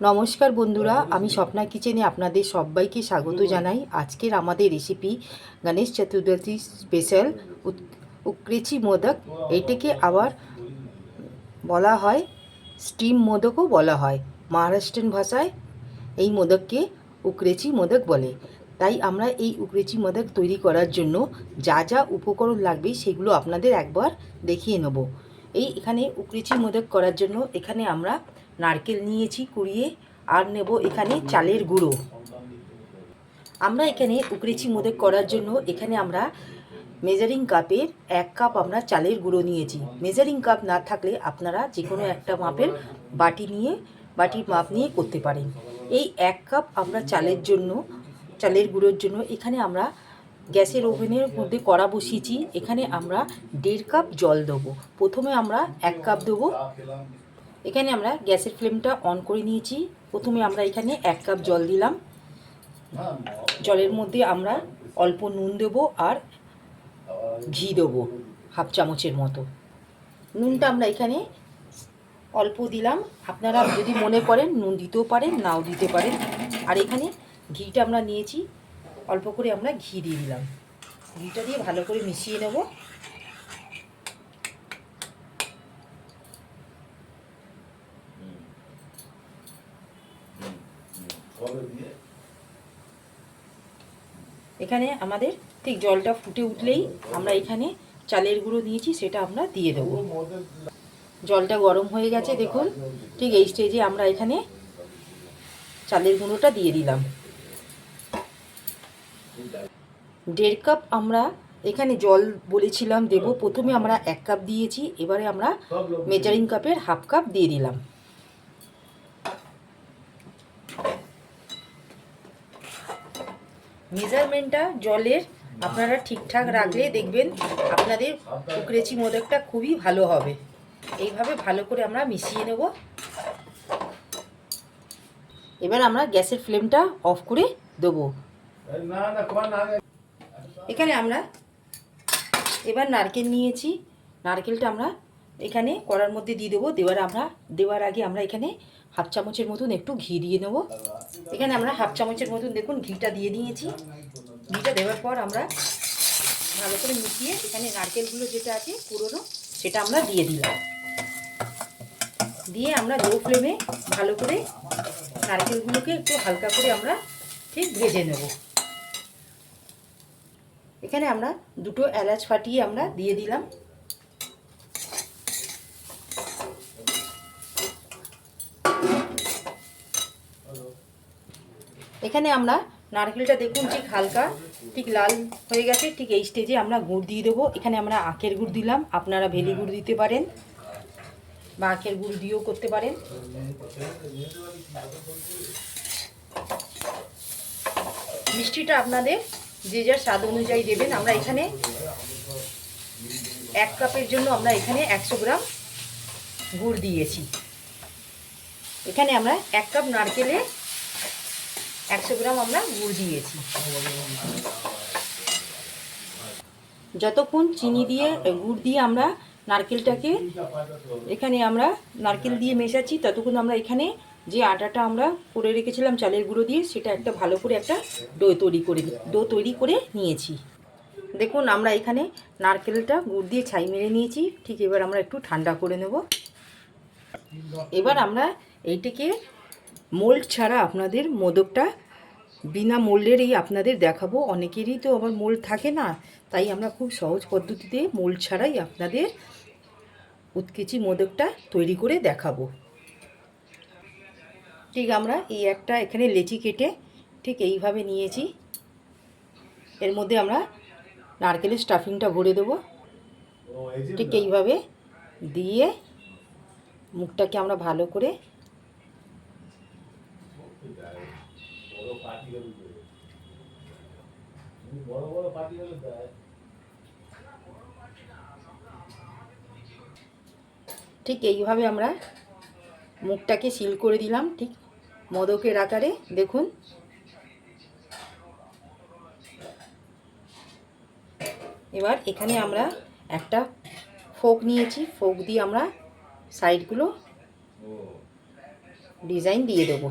নমস্কার বন্ধুরা, আমি স্বপ্না কিচেনে আপনাদের সবাইকে স্বাগত জানাই। আজকের আমাদের রেসিপি গণেশ চতুর্দশী স্পেশাল উকরেচি মোদক। এটাকে আবার বলা হয় স্টিম মোদকও বলা হয়। মহারাষ্ট্রিয়ান ভাষায় এই মোদককে উকরেচি মোদক বলে। তাই আমরা এই উকরেচি মোদক তৈরি করার জন্য যা যা উপকরণ লাগবে সেগুলো আপনাদের একবার দেখিয়ে নেব। এখানে উকরেচি মোদক করার জন্য এখানে আমরা নারকেল নিয়েছি কুড়িয়ে, আর নেব এখানে চালের গুঁড়ো। আমরা এখানে উকরেচি মোদক করার জন্য এখানে আমরা মেজারিং কাপের 1 কাপ আমরা চালের গুঁড়ো নিয়েছি। মেজারিং কাপ না থাকলে আপনারা যে কোনো একটা মাপের বাটির মাপ নিয়ে করতে পারেন। এই 1 কাপ আমরা চালের গুঁড়োর জন্য এখানে আমরা গ্যাসের ওভেনের মধ্যে কড়া বসিয়েছি। এখানে আমরা 1.5 কাপ জল দেবো। প্রথমে আমরা 1 কাপ দেবো। এখানে আমরা গ্যাসের ফ্লেমটা অন করে নিয়েছি। প্রথমে আমরা এখানে 1 কাপ জল দিলাম। জলের মধ্যে আমরা অল্প নুন দেবো আর ঘি দেবো হাফ চামচের মতো। নুনটা আমরা এখানে অল্প দিলাম, আপনারা যদি মনে করেন নুন দিতেও পারেন, নাও দিতে পারেন। আর এখানে ঘিটা আমরা নিয়েছি, অল্প করে আমরা ঘি দিয়ে দিলাম। ঘিটা দিয়ে ভালো করে মিশিয়ে নেব। এখানে আমাদের ঠিক জলটা ফুটে উঠলেই আমরা এখানে চালের গুঁড়ো নিয়েছি সেটা আমরা দিয়ে দেবো। জলটা গরম হয়ে গেছে, দেখুন। ঠিক এই স্টেজে আমরা এখানে চালের গুঁড়োটা দিয়ে দিলাম। 1.5 কাপ আমরা এখানে জল বলেছিলাম দেব। প্রথমে আমরা 1 কাপ দিয়েছি, এবারে আমরা মেজারিং কাপের হাফ কাপ দিয়ে দিলাম। মেজারমেন্টটা জলের আপনারা ঠিকঠাক রাখলে দেখবেন আপনাদের উকরেচি মোদকটা খুবই ভালো হবে। এইভাবে ভালো করে আমরা মিশিয়ে নেব। এবার আমরা গ্যাসের ফ্লেমটা অফ করে দেবো। এখানে আমরা এবার নারকেল নিয়েছি। নারকেলটা আমরা এখানে কড়ার মধ্যে দিয়ে দেবো। দেওয়ার আগে আমরা এখানে হাফ চামচের মতন একটু ঘি দিয়ে নেব। এখানে আমরা হাফ চামচের মতন দেখুন ঘিটা দিয়ে দিয়েছি। ঘিটা দেওয়ার পর আমরা ভালো করে মিশিয়ে এখানে নারকেলগুলো যেটা আছে পুরনো সেটা আমরা দিয়ে দিলাম। দিয়ে আমরা লো ফ্লেমে ভালো করে নারকেলগুলোকে একটু হালকা করে আমরা ঠিক ভেজে নেব। এখানে আমরা 2টো এলাচ ফাটিয়ে আমরা দিয়ে দিলাম। এখানে আমরা নারকেলটা দেখুন ঠিক হালকা ঠিক লাল হয়ে গেছে। ঠিক এই স্টেজে আমরা গুড় দিয়ে দেবো। এখানে আমরা আখের গুড় দিলাম, আপনারা ভেলি গুড় দিতে পারেন বা আখের গুড় দিয়েও করতে পারেন। মিষ্টিটা আপনাদের যে যার স্বাদ অনুযায়ী দেবেন। আমরা এখানে 1 কাপের জন্য আমরা এখানে 100 গ্রাম গুড় দিয়েছি। এখানে আমরা 1 কাপ নারকেলে 100 গ্রাম আমরা গুড় দিয়েছি। যতক্ষণ চিনি দিয়ে গুড় দিয়ে আমরা নারকেলটাকে এখানে আমরা নারকেল দিয়ে মেশাচ্ছি, ততক্ষণ আমরা এখানে যে আটাটা আমরা করে রেখেছিলাম চালের গুঁড়ো দিয়ে সেটা একটা ভালো করে একটা ডো তৈরি করে নিয়েছি। দেখুন আমরা এখানে নারকেলটা গুড় দিয়ে ছাই মেরে নিয়েছি। ঠিক এবার আমরা একটু ঠান্ডা করে নেব। এবার আমরা এইটাকে মোল্ড ছাড়া আপনাদের মোদকটা বিনা মোল্ডেরই আপনাদের দেখাবো। অনেকেরই তো আবার মোল্ড থাকে না, তাই আমরা খুব সহজ পদ্ধতিতে মোল্ড ছাড়াই আপনাদের উৎকেচি মোদকটা তৈরি করে দেখাবো। ঠিক আমরা এই একটা এখানে লেচি কেটে ঠিক এইভাবে নিয়েছি। এর মধ্যে আমরা নারকেলের স্টাফিংটা ভরে দেবো। ঠিক এইভাবে দিয়ে মুখটাকে আমরা ভালো করে ঠিক এইভাবে আমরা মুখটাকে সিল করে দিলাম ঠিক মোদকের আকারে। দেখুন এবার এখানে আমরা একটা ফোক নিয়েছি, ফোক দিয়ে আমরা সাইডগুলো ডিজাইন দিয়ে দেবো।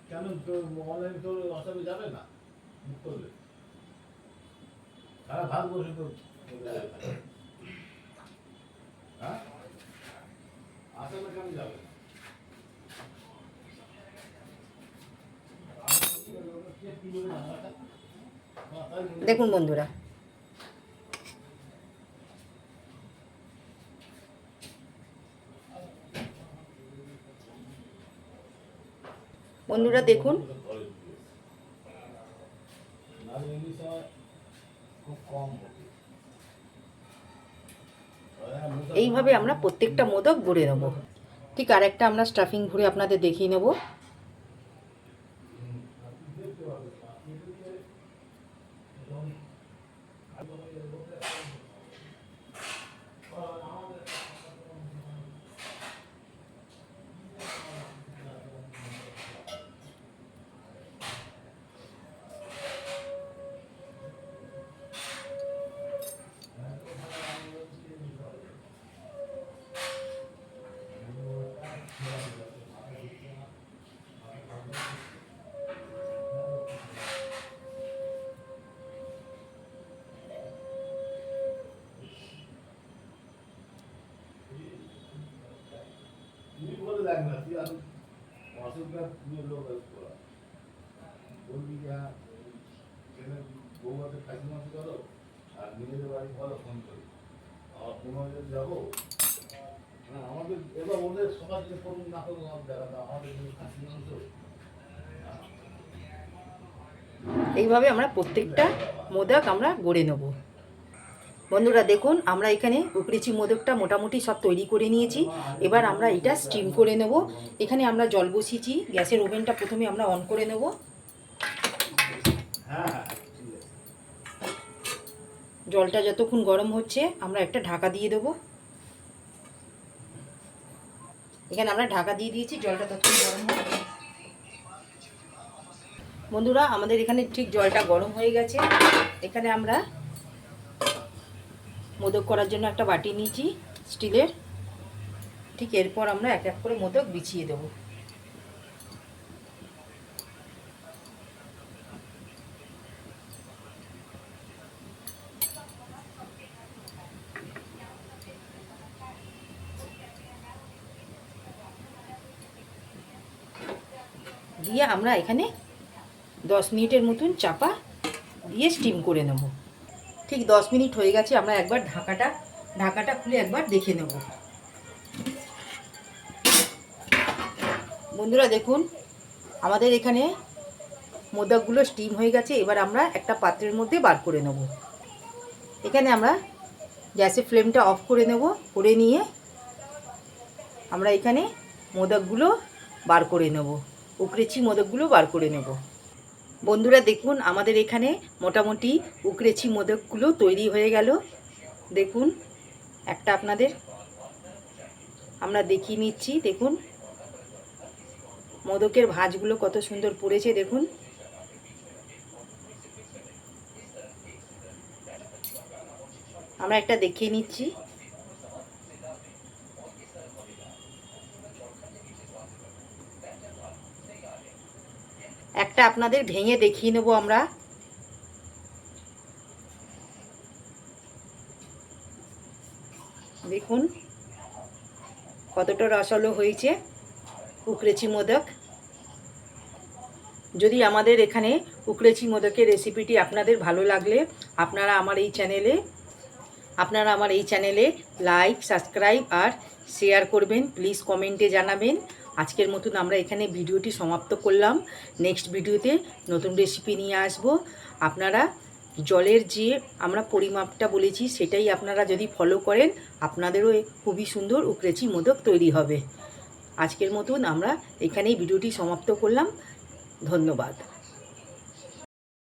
কেন তো অনলাইন তো অসবে যাবে না করলে সারা ভাত বসে তো হ্যাঁ আসলে কেন যাবে দেখুন বন্ধুরা, বন্ধুরা দেখুন এইভাবে আমরা প্রত্যেকটা মোদক গড়ে নেব। ঠিক আর একটা আমরা স্টাফিং ভরে আপনাদের দেখিয়ে নেব। আমাদের এবার ওদের সবার যে করুন না করুন আমাদের এইভাবে আমরা প্রত্যেকটা মোদক আমরা গড়ে নেব। বন্ধুরা দেখুন, আমরা এখানে উকড়েছি মোদকটা মোটামুটি সব তৈরি করে নিয়েছি। এবার আমরা এটা স্টিম করে নেব। এখানে আমরা জল বসিয়েছি, গ্যাসের ওভেনটা প্রথমে আমরা অন করে নেব। জলটা যতক্ষণ গরম হচ্ছে আমরা একটা ঢাকা দিয়ে দেবো। এখানে আমরা ঢাকা দিয়ে দিয়েছি, জলটা ততক্ষণ গরম হবে। বন্ধুরা আমাদের এখানে ঠিক জলটা গরম হয়ে গেছে। এখানে আমরা মোদক করার জন্য একটা বাটি নিয়েছি স্টিলের। ঠিক এরপর আমরা এক এক করে মোদক বিছিয়ে দেব। দিয়ে আমরা এখানে 10 মিনিটের মতন চাপা দিয়ে স্টিম করে নেব। ঠিক 10 মিনিট হয়ে গেছে, আমরা একবার ঢাকাটা খুলে একবার দেখে নেব। বন্ধুরা দেখুন, আমাদের এখানে মোদকগুলো স্টিম হয়ে গেছে। এবার আমরা একটা পাত্রের মধ্যে বার করে নেব। এখানে আমরা গ্যাসের ফ্লেমটা অফ করে নেব। করে নিয়ে আমরা এখানে মোদকগুলো বার করে নেব, উকড়েছি মোদকগুলো বার করে নেব। বন্ধুরা দেখুন, আমাদের এখানে মোটামুটি উকড়েছি মোদকগুলো তৈরি হয়ে গেল। দেখুন একটা আপনাদের আমরা দেখিয়ে নিচ্ছি। দেখুন মোদকের ভাঁজগুলো কত সুন্দর পড়েছে। দেখুন আমরা একটা দেখিয়ে নিচ্ছি। একটা আপনাদের ভেঙে দেখিয়ে নেব আমরা। দেখুন কতটা রসালো হয়েছে উকড়েছি মোদক। যদি আমাদের এখানে উকড়েছি মোদকের রেসিপিটি আপনাদের ভালো লাগলে আপনারা আমার এই চ্যানেলে লাইক, সাবস্ক্রাইব আর শেয়ার করবেন। প্লিজ কমেন্টে জানাবেন। আজকের মতন আমরা এখানে ভিডিওটি সমাপ্ত করলাম। নেক্সট ভিডিওতে নতুন রেসিপি নিয়ে আসব। আপনারা জলের যে আমরা পরিমাপটা বলেছি সেটাই আপনারা যদি ফলো করেন আপনাদেরও খুবই সুন্দর উকড়েছি মোদক তৈরি হবে। আজকের মতন আমরা এখানেই ভিডিওটি সমাপ্ত করলাম। ধন্যবাদ।